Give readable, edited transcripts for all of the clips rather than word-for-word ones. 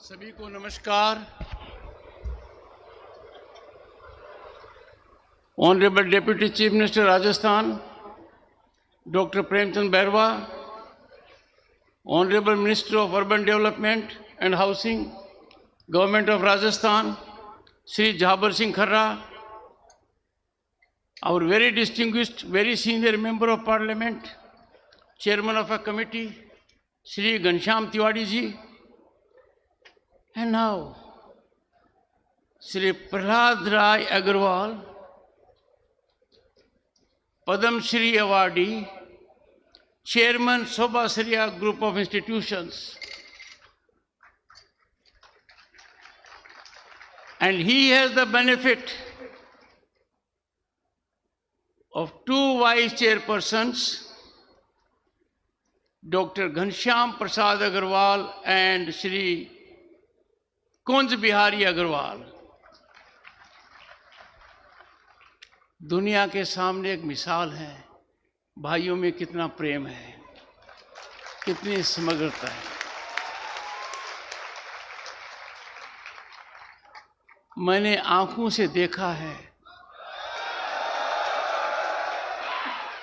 सभी को नमस्कार। Honourable deputy chief minister Rajasthan doctor Premchand Bairwa, honourable minister of urban development and housing government of Rajasthan Shri Jhabar Singh Kharra, our very distinguished, very senior member of parliament, chairman of a committee, Shri Ghanshyam Tiwari ji, and now Shri Prahlad Rai Agarwal, Padam Shri Awardee, Chairman Sobhasriya Group of Institutions, and he has the benefit of two vice chairpersons, Dr. Ghanshyam Prasad Agarwal and Shri Kunj Bihari Agarwal. दुनिया के सामने एक मिसाल है, भाइयों में कितना प्रेम है, कितनी समग्रता है। मैंने आंखों से देखा है,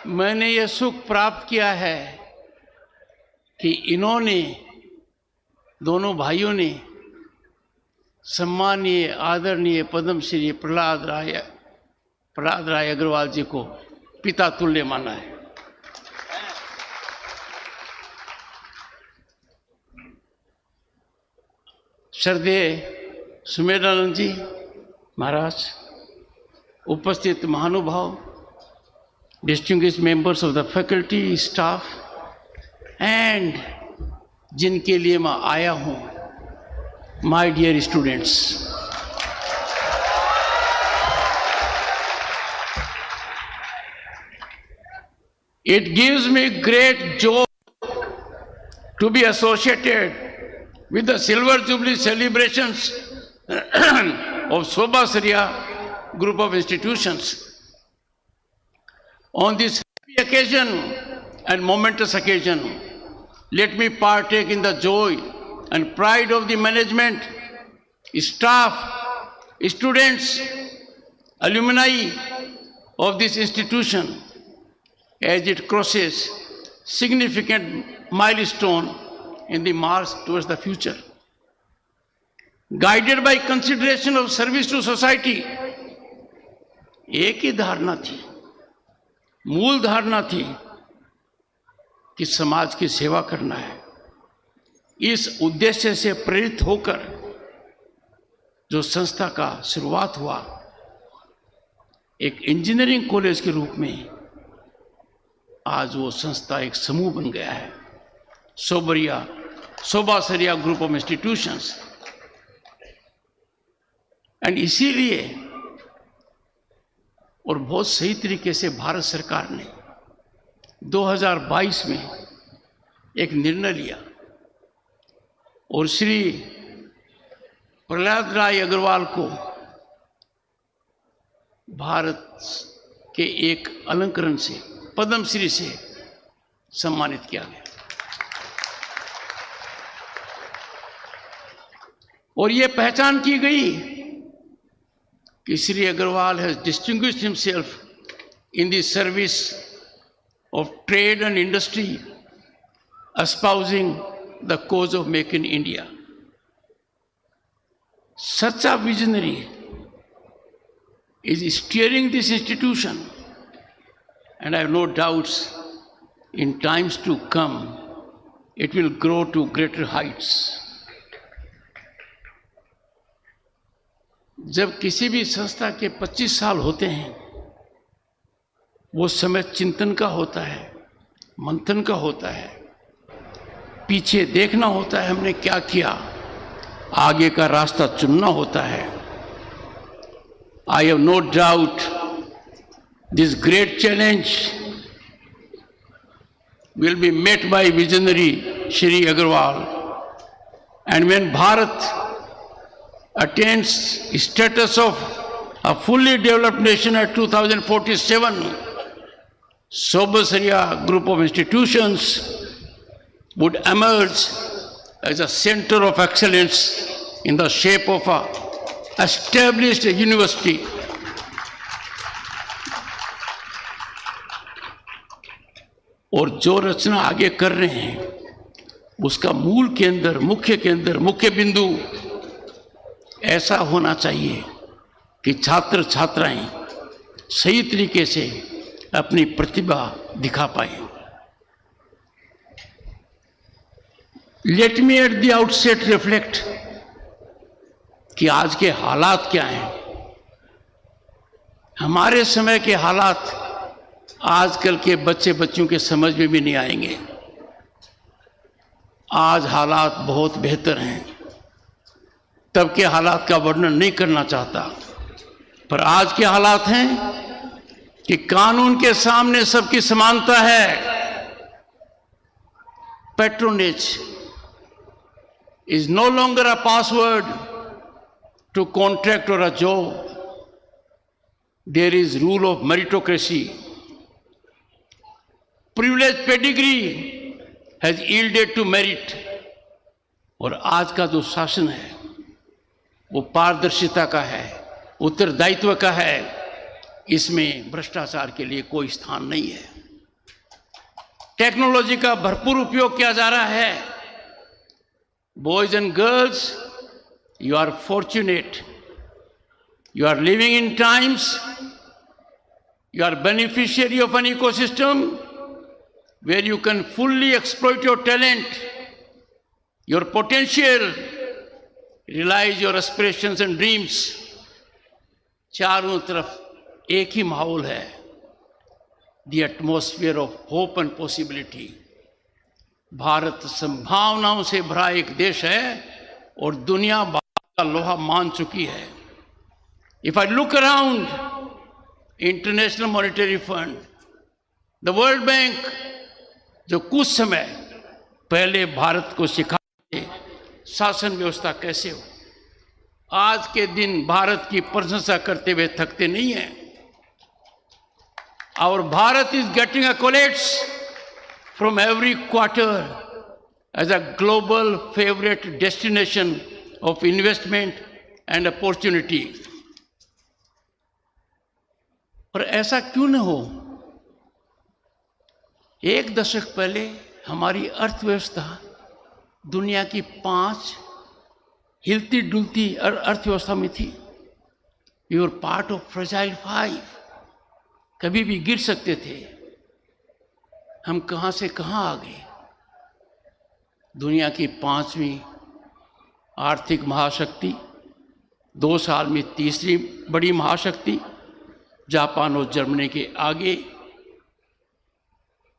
मैंने ये सुख प्राप्त किया है कि इन्होंने, दोनों भाइयों ने सम्मानीय आदरणीय पद्मश्री प्रहलाद राय अग्रवाल जी को पिता तुल्य माना है। श्रद्धेय सुमेधानंद जी महाराज, उपस्थित महानुभाव, distinguished members of the faculty, staff, and जिनके लिए मैं आया हूँ, my dear students. It gives me great joy to be associated with the Silver Jubilee celebrations of Sobhasriya Group of Institutions. On this happy occasion and momentous occasion, let me partake in the joy and pride of the management, staff, students, alumni of this institution as it crosses significant milestone in the march towards the future. Guided by consideration of service to society, एक ही धारणा थी, मूल धारणा थी कि समाज की सेवा करना है। इस उद्देश्य से प्रेरित होकर जो संस्था का शुरुआत हुआ, एक इंजीनियरिंग कॉलेज के रूप में, आज वो संस्था एक समूह बन गया है, सोभासरिया ग्रुप ऑफ इंस्टीट्यूशंस। एंड इसीलिए और बहुत सही तरीके से भारत सरकार ने 2022 में एक निर्णय लिया और श्री प्रहलाद राय अग्रवाल को भारत के एक अलंकरण से, पद्मश्री से सम्मानित किया गया। और ये पहचान की गई कि Shri Agarwal has distinguished himself in the service of trade and industry, espousing the cause of Make in India. Such a visionary is steering this institution, and I have no doubts in times to come it will grow to greater heights. जब किसी भी संस्था के 25 साल होते हैं, वो समय चिंतन का होता है, मंथन का होता है, पीछे देखना होता है हमने क्या किया, आगे का रास्ता चुनना होता है। I have no doubt this great challenge will be met by visionary Shri Agarwal, and when Bharat attains status of a fully developed nation at 2047, Sobhasriya Group of Institutions would emerge as a center of excellence in the shape of a established university. और जो रचना आगे कर रहे हैं उसका मूल केंद्र, मुख्य बिंदु ऐसा होना चाहिए कि छात्र छात्राएं सही तरीके से अपनी प्रतिभा दिखा पाए. Let me at the outset reflect कि आज के हालात क्या हैं. हमारे समय के हालात आजकल के बच्चों के समझ में भी नहीं आएंगे. आज हालात बहुत बेहतर हैं. तब के हालात का वर्णन नहीं करना चाहता, पर आज के हालात हैं कि कानून के सामने सबकी समानता है. Patronage is no longer a password to contract or a job. There is rule of meritocracy. Privilege pedigree has yielded to merit. और आज का जो शासन है वो पारदर्शिता का है, उत्तरदायित्व का है. इसमें भ्रष्टाचार के लिए कोई स्थान नहीं है. टेक्नोलॉजी का भरपूर उपयोग किया जा रहा है. Boys and girls, you are fortunate. You are living in times, you are beneficiary of an ecosystem where you can fully exploit your talent, your potential, realize your aspirations and dreams. चारों तरफ एक ही माहौल है. The atmosphere of hope and possibility. Bharat संभावनाओं से भरा एक देश है और दुनिया भारत का लोहा मान चुकी है. If I look around, international monetary fund, the world bank, जो कुछ समय पहले भारत को सिखाते शासन व्यवस्था कैसे हो, आज के दिन भारत की प्रशंसा करते हुए थकते नहीं हैं. और Bharat is getting accolades from every quarter as a global favorite destination of investment and opportunity. और ऐसा क्यों न हो? एक दशक पहले हमारी अर्थव्यवस्था दुनिया की 5 हिलती डुलती अर्थव्यवस्था में थी. We were part of fragile 5. कभी भी गिर सकते थे. हम कहां से कहां आ गए? दुनिया की 5वीं आर्थिक महाशक्ति, 2 साल में 3री बड़ी महाशक्ति, जापान और जर्मनी के आगे.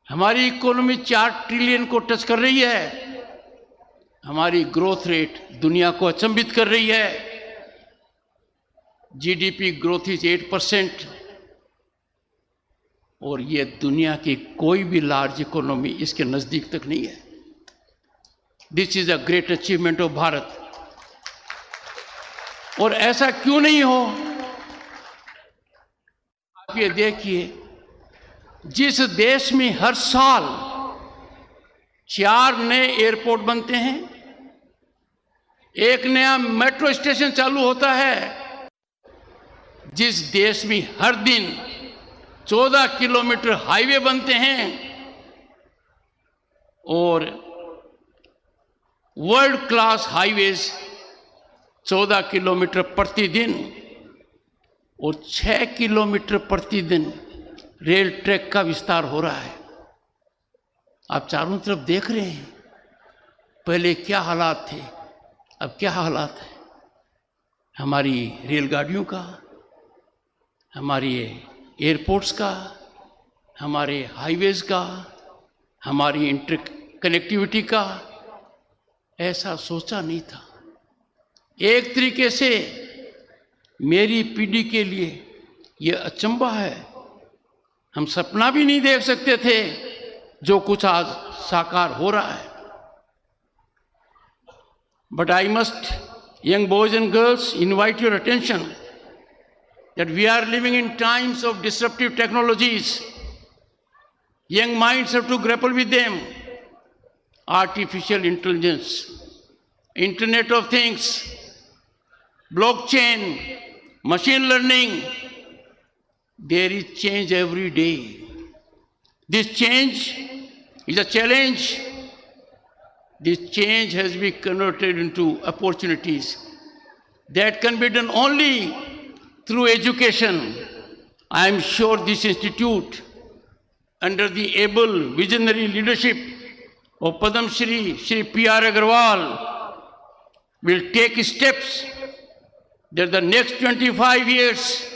हमारी इकोनॉमी 4 ट्रिलियन को टच कर रही है. हमारी ग्रोथ रेट दुनिया को अचंभित कर रही है. GDP growth is 8%. और ये दुनिया की कोई भी लार्ज इकोनॉमी इसके नजदीक तक नहीं है. This is a great achievement of Bharat. और ऐसा क्यों नहीं हो? आप ये देखिए, जिस देश में हर साल 4 नए एयरपोर्ट बनते हैं, 1 नया मेट्रो स्टेशन चालू होता है, जिस देश में हर दिन 14 किलोमीटर हाईवे बनते हैं और वर्ल्ड क्लास हाईवेज 14 किलोमीटर प्रतिदिन और 6 किलोमीटर प्रतिदिन रेल ट्रैक का विस्तार हो रहा है. आप चारों तरफ देख रहे हैं. पहले क्या हालात थे, अब क्या हालात है. हमारी रेलगाड़ियों का, हमारी एयरपोर्ट्स का, हमारे हाईवेज का, हमारी इंटर कनेक्टिविटी का ऐसा सोचा नहीं था. एक तरीके से मेरी पीढ़ी के लिए यह अचंभा है. हम सपना भी नहीं देख सकते थे जो कुछ आज साकार हो रहा है. But I must, young boys and girls, invite your attention that we are living in times of disruptive technologies. Young minds have to grapple with them. Artificial intelligence, Internet of Things, blockchain, machine learning. There is change every day. This change is a challenge. This change has been converted into opportunities that can be done only through education. I am sure this institute, under the able visionary leadership of Padam Shri P.R. Agarwal, will take steps that the next 25 years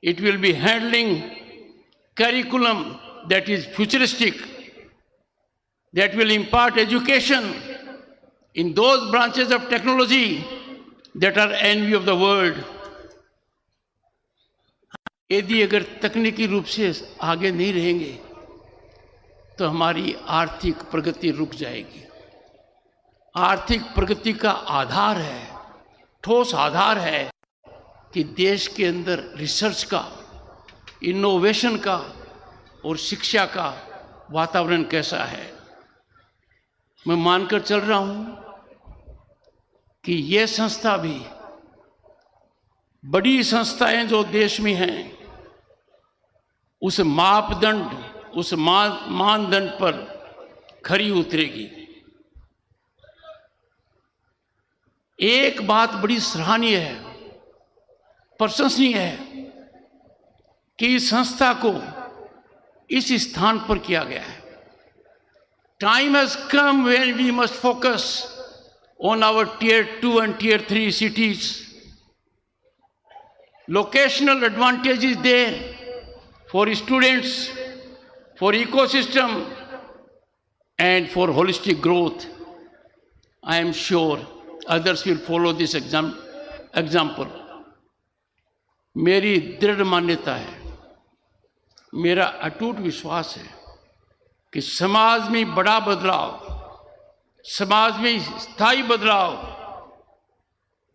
it will be handling curriculum that is futuristic, that will impart education in those branches of technology that are envy of the world. यदि अगर तकनीकी रूप से आगे नहीं रहेंगे तो हमारी आर्थिक प्रगति रुक जाएगी। आर्थिक प्रगति का आधार है, ठोस आधार है कि देश के अंदर रिसर्च का, इनोवेशन का और शिक्षा का वातावरण कैसा है। मैं मानकर चल रहा हूं कि ये संस्था भी, बड़ी संस्थाएं जो देश में हैं, उस मापदंड, उस मानदंड पर खरी उतरेगी। एक बात बड़ी सराहनीय है, प्रशंसनीय है कि इस संस्था को इस स्थान पर किया गया है। Time has come when we must focus on our tier 2 and tier 3 cities. Locational advantage is there for students, for ecosystem, and for holistic growth. I am sure others will follow this example. मेरी दृढ़ मान्यता है, मेरा अटूट विश्वास है कि समाज में बड़ा बदलाव, समाज में स्थायी बदलाव,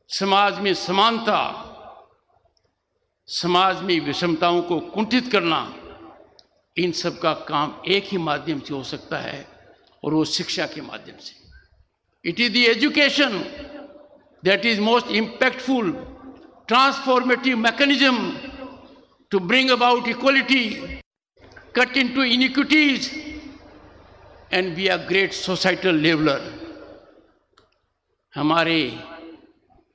समाज में समानता, समाज में विषमताओं को कुंठित करना, इन सब का काम एक ही माध्यम से हो सकता है और वो शिक्षा के माध्यम से। It is the education that is most impactful, transformative mechanism to bring about equality, cut into inequities, and be a great societal leveler. हमारे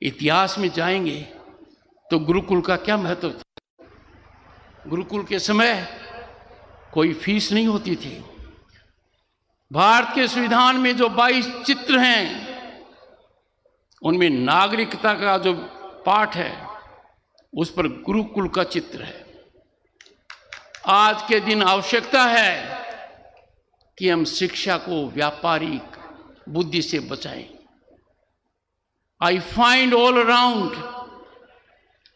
इतिहास में जाएंगे तो गुरुकुल का क्या महत्व था। गुरुकुल के समय कोई फीस नहीं होती थी। भारत के संविधान में जो 22 चित्र हैं, उनमें नागरिकता का जो पाठ है, उस पर गुरुकुल का चित्र है। आज के दिन आवश्यकता है कि हम शिक्षा को व्यापारिक बुद्धि से बचाएं। I find all around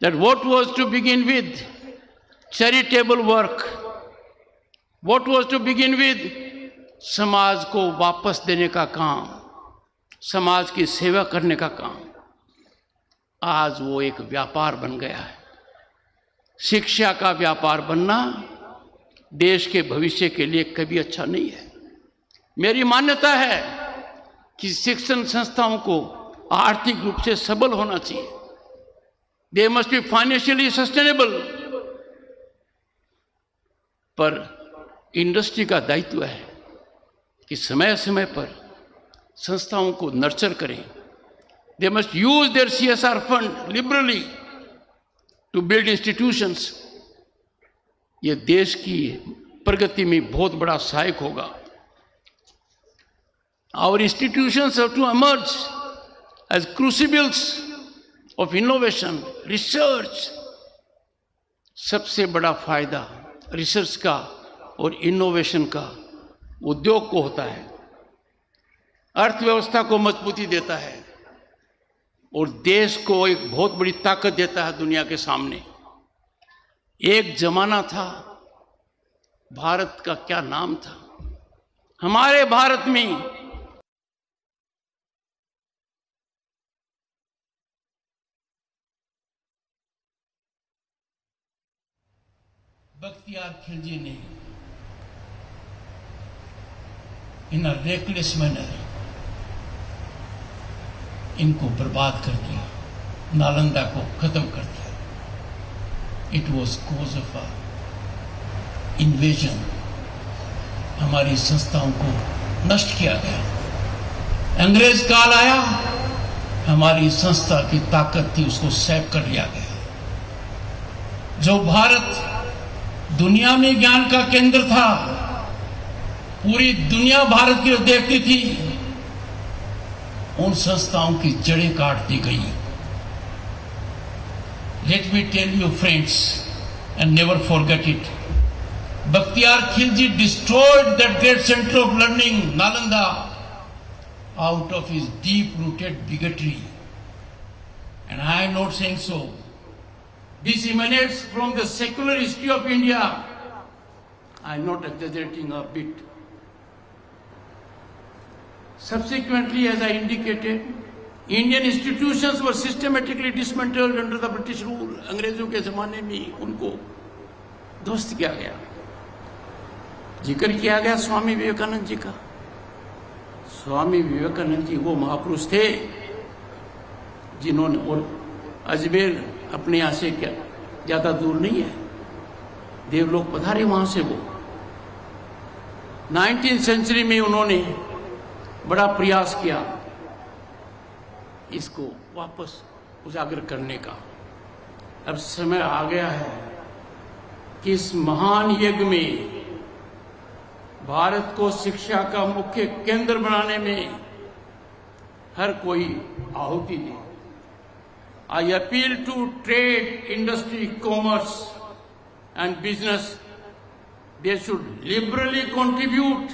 that what was to begin with charitable work, what was to begin with समाज को वापस देने का काम, समाज की सेवा करने का काम, आज वो एक व्यापार बन गया है। शिक्षा का व्यापार बनना देश के भविष्य के लिए कभी अच्छा नहीं है। मेरी मान्यता है कि शिक्षण संस्थाओं को आर्थिक रूप से सबल होना चाहिए। They must be financially sustainable. पर इंडस्ट्री का दायित्व है कि समय समय पर संस्थाओं को नर्चर करें। They must use their CSR fund liberally to build institutions. ये देश की प्रगति में बहुत बड़ा सहायक होगा। Our institutions have to emerge as crucibles of innovation, research. सबसे बड़ा फायदा रिसर्च का और इनोवेशन का उद्योग को होता है। अर्थव्यवस्था को मजबूती देता है और देश को एक बहुत बड़ी ताकत देता है दुनिया के सामने। एक जमाना था, भारत का क्या नाम था। हमारे भारत में बख्तियार खिलजी ने इन अ रेकलेस मैनर इनको बर्बाद कर दिया। नालंदा को खत्म कर दिया। It was cause of invasion. हमारी संस्थाओं को नष्ट किया गया। अंग्रेज काल आया, हमारी संस्था की ताकत थी उसको सैप कर लिया गया। जो भारत दुनिया में ज्ञान का केंद्र था, पूरी दुनिया भारत की ओर देखती थी, उन संस्थाओं की जड़ें काट दी गई। Let me tell you friends and never forget it, Bakhtiyar Khilji destroyed that great centre of learning Nalanda out of his deep-rooted bigotry. And I am not saying so. This emanates from the secular history of India. I am not exaggerating a bit. Subsequently, as I indicated, Indian institutions were systematically dismantled under the British rule. अंग्रेजों के जमाने में उनको ध्वस्त किया गया। जिक्र किया गया स्वामी विवेकानंद जी का। स्वामी विवेकानंद जी वो महापुरुष थे जिन्होंने, और अजमेर अपने यहाँ से क्या ज्यादा दूर नहीं है, देवलोक पधारे वहां से। वो 19वीं सेंचुरी में उन्होंने बड़ा प्रयास किया इसको वापस उजागर करने का। अब समय आ गया है कि इस महान यज्ञ में भारत को शिक्षा का मुख्य केंद्र बनाने में हर कोई आहुति दे। I appeal to trade, industry, commerce and business, they should liberally contribute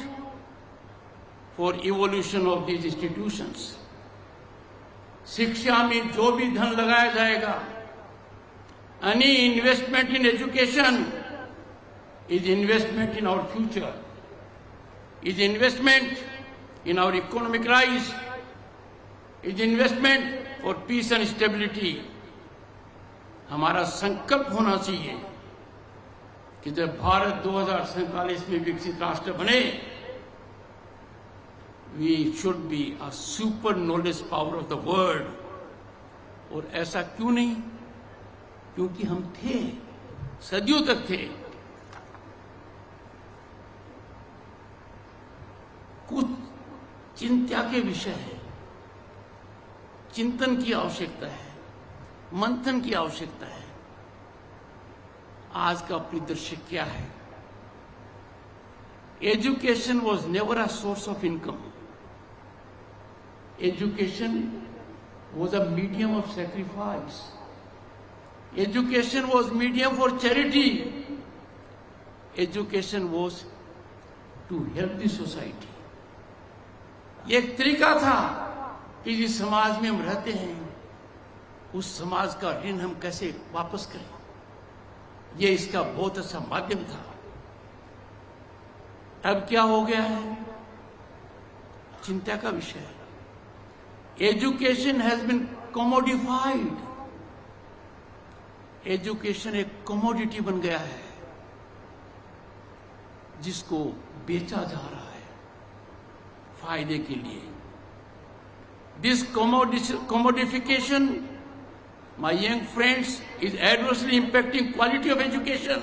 for evolution of these institutions. शिक्षा में जो भी धन लगाया जाएगा, any investment in education is investment in our future, is investment in our economic rise, is investment for peace and stability. हमारा संकल्प होना चाहिए कि जब भारत 2047 में विकसित राष्ट्र बने, we should be a super knowledge power of the world. और ऐसा क्यों नहीं? क्योंकि हम थे, सदियों तक थे। कुछ चिंता के विषय है, चिंतन की आवश्यकता है, मंथन की आवश्यकता है। आज का परिदृश्य क्या है? Education was never a source of income. Education was a medium of sacrifice. Education was medium for charity. Education was to help the society. ये एक तरीका था कि जिस समाज में हम रहते हैं, उस समाज का ऋण हम कैसे वापस करें, ये इसका बहुत अच्छा माध्यम था। अब क्या हो गया है? चिंता का विषय है। Education has been commodified. Education एक कमोडिटी बन गया है जिसको बेचा जा रहा है फायदे के लिए। This commodification, my young friends, is adversely impacting quality of education.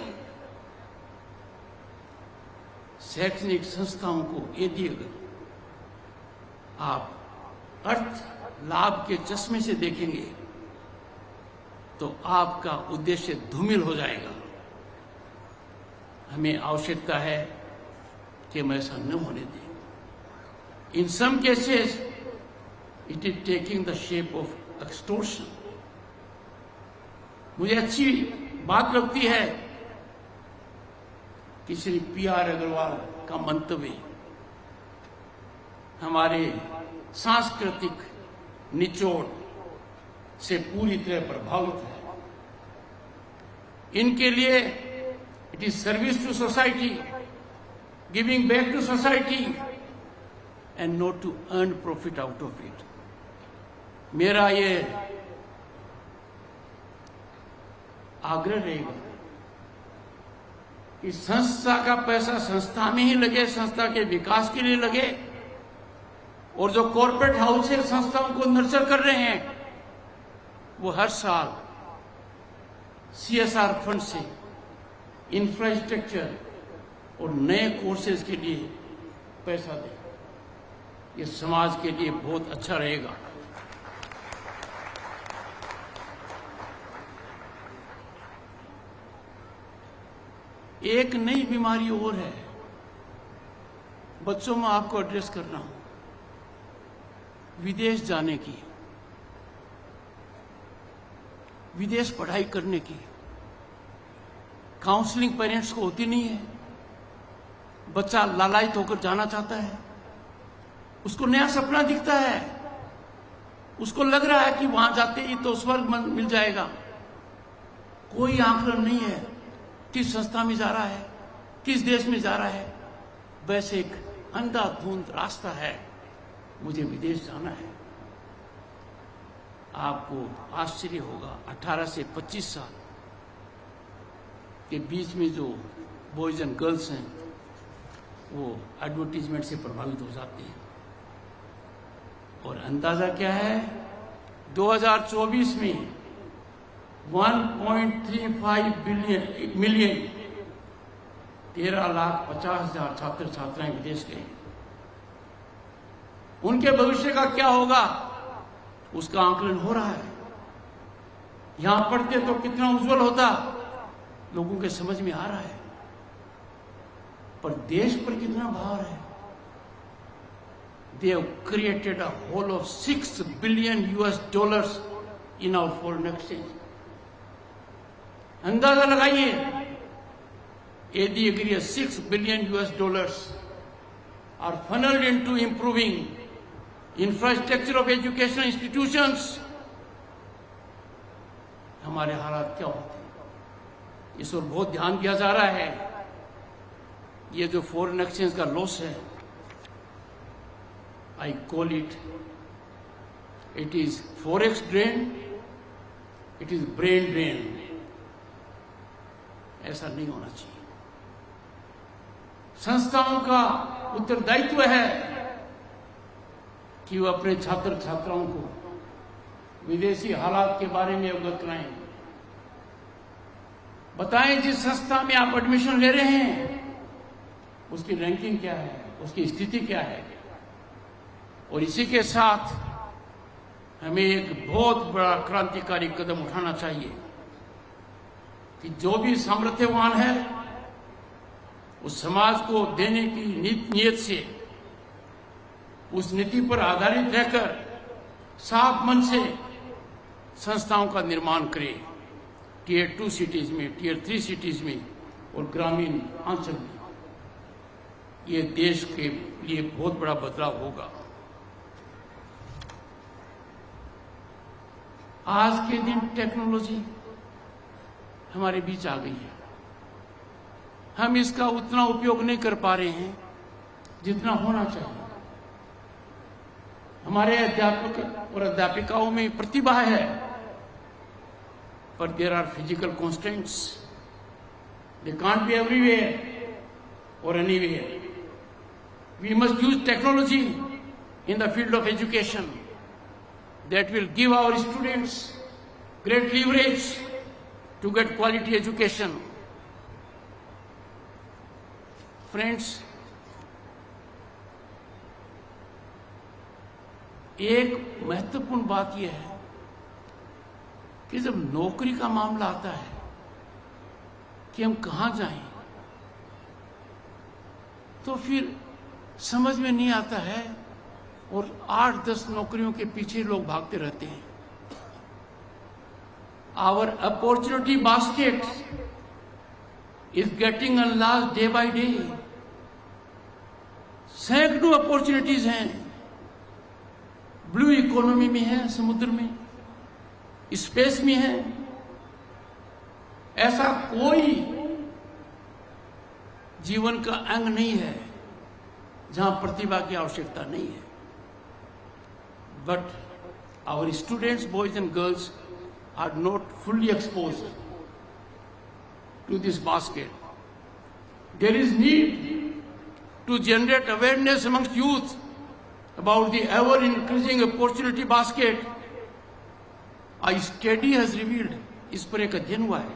शैक्षणिक संस्थाओं को यदि आप अर्थ लाभ के चश्मे से देखेंगे तो आपका उद्देश्य धूमिल हो जाएगा। हमें आवश्यकता है कि हम ऐसा न होने दें। In some cases, it is taking the shape of extortion. मुझे अच्छी बात लगती है कि श्री पी.आर. अग्रवाल का मंतव्य हमारे सांस्कृतिक निचोड़ से पूरी तरह प्रभावित है। इनके लिए it is service to society, giving back to society, and not to earn profit out of it. मेरा ये आग्रह रहेगा कि संस्था का पैसा संस्था में ही लगे, संस्था के विकास के लिए लगे, और जो कॉर्पोरेट हाउस संस्थाओं को नर्चर कर रहे हैं वो हर साल CSR फंड से इंफ्रास्ट्रक्चर और नए कोर्सेज के लिए पैसा दे। ये समाज के लिए बहुत अच्छा रहेगा। एक नई बीमारी और है, बच्चों में आपको एड्रेस कर रहा हूं, विदेश जाने की, विदेश पढ़ाई करने की। काउंसलिंग पेरेंट्स को होती नहीं है। बच्चा लालायित होकर जाना चाहता है, उसको नया सपना दिखता है, उसको लग रहा है कि वहां जाते ही तो स्वर्ग मिल जाएगा। कोई आंकलन नहीं है किस संस्था में जा रहा है, किस देश में जा रहा है। बस एक अंधाधुंध रास्ता है, मुझे विदेश जाना है। आपको आश्चर्य होगा, 18 से 25 साल के बीच में जो बॉयज एंड गर्ल्स हैं वो एडवर्टीजमेंट से प्रभावित हो जाते हैं। और अंदाजा क्या है, 2024 में 1.35 मिलियन 13,50,000 छात्र छात्राएं विदेश गए। उनके भविष्य का क्या होगा उसका आंकलन हो रहा है। यहां पढ़ते तो कितना उज्जवल होता, लोगों के समझ में आ रहा है, पर देश पर कितना भार है। They have created a whole of $6 billion in our foreign exchange. अंदाजा लगाइए, यदि अगर $6 billion are funneled into improving infrastructure of educational institutions, हमारे हालात क्या होते हैं। इस ओर बहुत ध्यान दिया जा रहा है। ये जो फॉरेन एक्सचेंज का लॉस है, I call it is forex drain, it is brain drain. ऐसा नहीं होना चाहिए। संस्थाओं का उत्तरदायित्व है कि वो अपने छात्र छात्राओं को विदेशी हालात के बारे में अवगत कराएं। बताएं जिस संस्था में आप एडमिशन ले रहे हैं उसकी रैंकिंग क्या है, उसकी स्थिति क्या है। और इसी के साथ हमें एक बहुत बड़ा क्रांतिकारी कदम उठाना चाहिए कि जो भी सामर्थ्यवान है उस समाज को देने की नीयत से, उस नीति पर आधारित रहकर साफ मन से संस्थाओं का निर्माण करे। Tier 2 सिटीज में, Tier 3 सिटीज में और ग्रामीण अंचल में। ये देश के लिए बहुत बड़ा बदलाव होगा। आज के दिन टेक्नोलॉजी हमारे बीच आ गई है, हम इसका उतना उपयोग नहीं कर पा रहे हैं जितना होना चाहिए। हमारे अध्यापक और अध्यापिकाओं में प्रतिभा है, पर there are physical constants, they can't be everywhere और anywhere. We must use technology in the field of education that will give our students great leverage to get quality education. Friends, एक महत्वपूर्ण बात यह है कि जब नौकरी का मामला आता है कि हम कहां जाएं, तो फिर समझ में नहीं आता है और 8-10 नौकरियों के पीछे लोग भागते रहते हैं। Our opportunity basket is getting enlarged day by day. सैकड़ों अपॉर्चुनिटीज हैं, ब्लू इकोनॉमी में है, समुद्र में, स्पेस में है। ऐसा कोई जीवन का अंग नहीं है जहां प्रतिभा की आवश्यकता नहीं है। But our students, boys and girls, are not fully exposed to this basket. There is need to generate awareness amongst youth about the ever-increasing opportunity basket A study has revealed, इस पर एक अध्ययन हुआ है,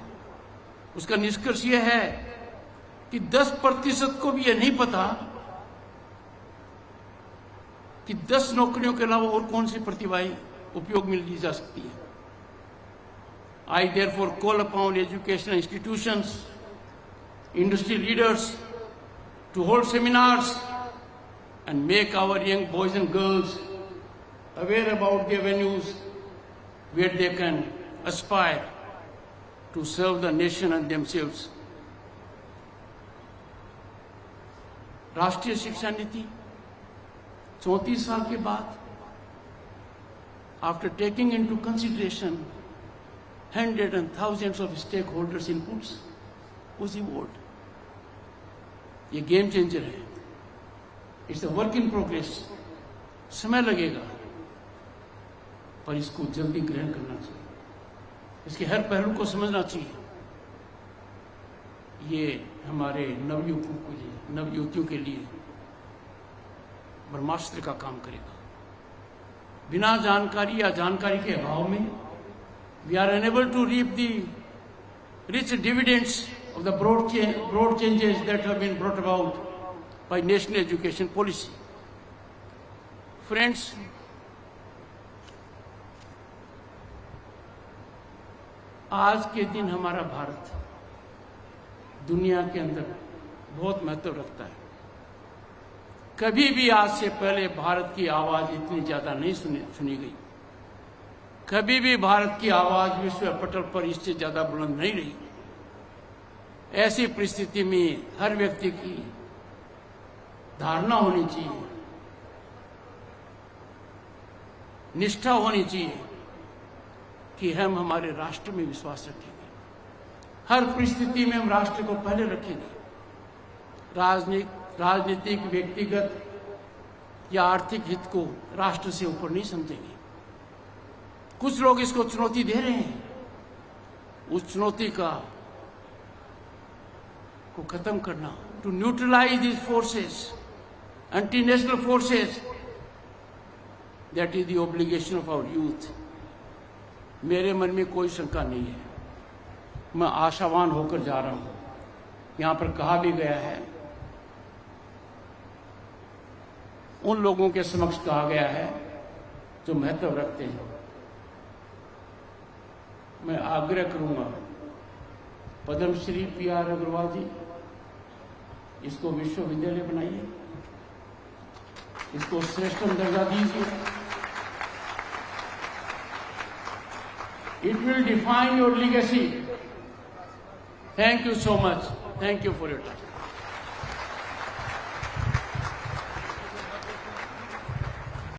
उसका निष्कर्ष यह है कि 10% को भी यह नहीं पता कि 10 नौकरियों के अलावा और कौन सी प्रतिभाएं उपयोग में ली जा सकती है। I therefore call upon educational institutions, industry leaders to hold seminars and make our young boys and girls aware about the avenues where they can aspire to serve the nation and themselves. राष्ट्रीय शिक्षा नीति 34 साल के बाद, after taking into consideration hundreds and thousands of stakeholders' inputs, was evolved. ये game changer है, it's a work in progress, समय लगेगा पर इसको जल्दी ग्रहण करना चाहिए, इसके हर पहलू को समझना चाहिए। ये हमारे नवयुवकों के लिए, नवयुवतियों के लिए ब्रह्मास्त्र का काम करेगा। बिना जानकारी या जानकारी के अभाव में we are unable to reap the rich dividends of the broad changes that have been brought about by national education policy. Friends, आज के दिन हमारा भारत दुनिया के अंदर बहुत महत्व रखता है। कभी भी आज से पहले भारत की आवाज इतनी ज्यादा नहीं सुनी गई। कभी भी भारत की आवाज विश्व पटल पर इससे ज्यादा बुलंद नहीं रही। ऐसी परिस्थिति में हर व्यक्ति की धारणा होनी चाहिए, निष्ठा होनी चाहिए कि हम हमारे राष्ट्र में विश्वास रखेंगे। हर परिस्थिति में हम राष्ट्र को पहले रखेंगे। राजनीतिक, व्यक्तिगत या आर्थिक हित को राष्ट्र से ऊपर नहीं समझेंगे। कुछ लोग इसको चुनौती दे रहे हैं, उस चुनौती को खत्म करना, to neutralise this forces, anti national forces, that is the obligation of our youth. मेरे मन में कोई शंका नहीं है, मैं आशावान होकर जा रहा हूं। यहां पर कहा भी गया है, उन लोगों के समक्ष कहा गया है जो महत्व रखते हैं। मैं आग्रह करूंगा, पद्मश्री पी.आर. अग्रवाल जी, इसको विश्वविद्यालय बनाइए, इसको श्रेष्ठतम दर्जा दीजिए। It will define your legacy. Thank you so much. Thank you for your time.